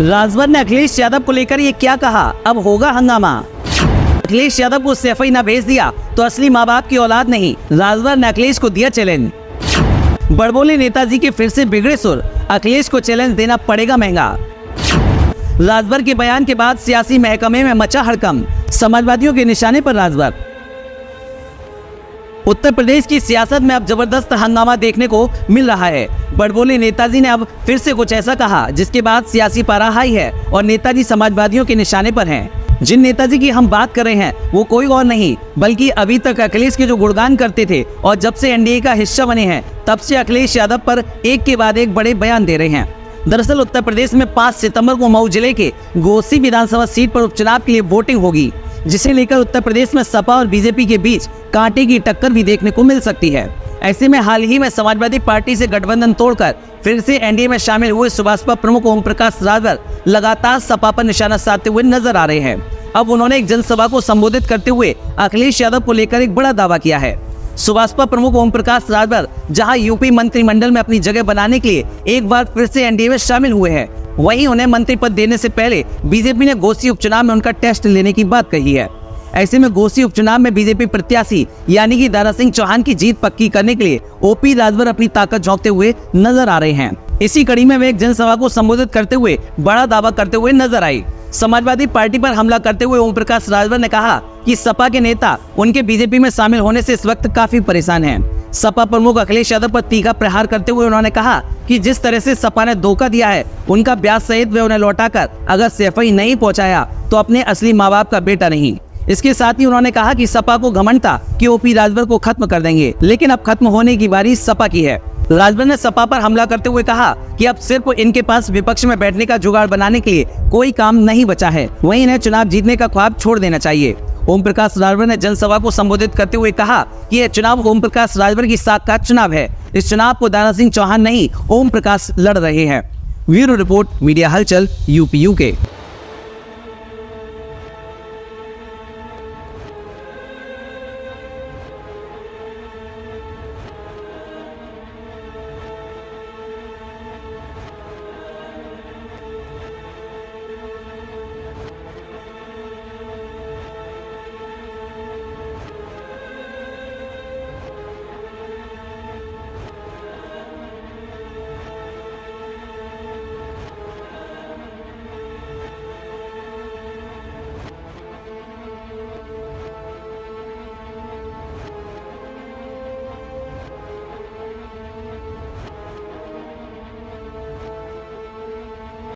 राजभर ने अखिलेश यादव को लेकर ये क्या कहा, अब होगा हंगामा। अखिलेश यादव को CFI न भेज दिया तो असली माँ बाप की औलाद नहीं, राजभर ने अखिलेश को दिया चैलेंज। बड़बोले नेताजी के फिर से बिगड़े सुर, अखिलेश को चैलेंज देना पड़ेगा महंगा। राजभर के बयान के बाद सियासी महकमे में मचा हड़कंप, समाजवादियों के निशाने पर राजभर। उत्तर प्रदेश की सियासत में अब जबरदस्त हंगामा देखने को मिल रहा है। बड़बोले नेताजी ने अब फिर से कुछ ऐसा कहा जिसके बाद सियासी पारा हाई है और नेताजी समाजवादियों के निशाने पर हैं। जिन नेताजी की हम बात कर रहे हैं वो कोई और नहीं बल्कि अभी तक अखिलेश के जो गुणगान करते थे और जब से NDA का हिस्सा बने हैं तब से अखिलेश यादव पर एक के बाद एक बड़े बयान दे रहे हैं। दरअसल उत्तर प्रदेश में 5 सितंबर को मऊ जिले के घोसी विधानसभा सीट पर उपचुनाव के लिए वोटिंग होगी, जिसे लेकर उत्तर प्रदेश में सपा और बीजेपी के बीच कांटे की टक्कर भी देखने को मिल सकती है। ऐसे में हाल ही में समाजवादी पार्टी से गठबंधन तोड़कर फिर से NDA में शामिल हुए सुभाषपा प्रमुख ओम प्रकाश राजभर लगातार सपा पर निशाना साधते हुए नजर आ रहे हैं। अब उन्होंने एक जनसभा को संबोधित करते हुए अखिलेश यादव को लेकर एक बड़ा दावा किया है। सुभाषपा प्रमुख ओम प्रकाश राजभर जहां यूपी मंत्रिमंडल में अपनी जगह बनाने के लिए एक बार फिर से NDA में शामिल हुए हैं, वहीं उन्हें मंत्री पद देने से पहले बीजेपी ने घोसी उपचुनाव में उनका टेस्ट लेने की बात कही है। ऐसे में घोसी उपचुनाव में बीजेपी प्रत्याशी यानी कि दारा सिंह चौहान की जीत पक्की करने के लिए OP राजभर अपनी ताकत झोंकते हुए नजर आ रहे हैं। इसी कड़ी में वे एक जनसभा को संबोधित करते हुए बड़ा दावा करते हुए नजर आई। समाजवादी पार्टी पर हमला करते हुए ओम प्रकाश राजभर ने कहा कि सपा के नेता उनके बीजेपी में शामिल होने से इस वक्त काफी परेशान हैं। सपा प्रमुख अखिलेश यादव पर तीखा प्रहार करते हुए उन्होंने कहा कि जिस तरह से सपा ने धोखा दिया है उनका ब्याज सहित वे उन्हें लौटाकर अगर CFI नहीं पहुंचाया तो अपने असली माँ बाप का बेटा नहीं। इसके साथ ही उन्होंने कहा कि सपा को घमंड था कि OP राजभर को खत्म कर देंगे, लेकिन अब खत्म होने की बारी सपा की है। राजभर ने सपा पर हमला करते हुए कहा कि अब सिर्फ इनके पास विपक्ष में बैठने का जुगाड़ बनाने के लिए कोई काम नहीं बचा है, वहीं इन्हें चुनाव जीतने का ख्वाब छोड़ देना चाहिए। ओम प्रकाश राजभर ने जनसभा को संबोधित करते हुए कहा कि यह चुनाव ओम प्रकाश राजभर की साख का चुनाव है। इस चुनाव को दारा सिंह चौहान नहीं ओम प्रकाश लड़ रहे हैं। ब्यूरो रिपोर्ट, मीडिया हलचल, UP UK।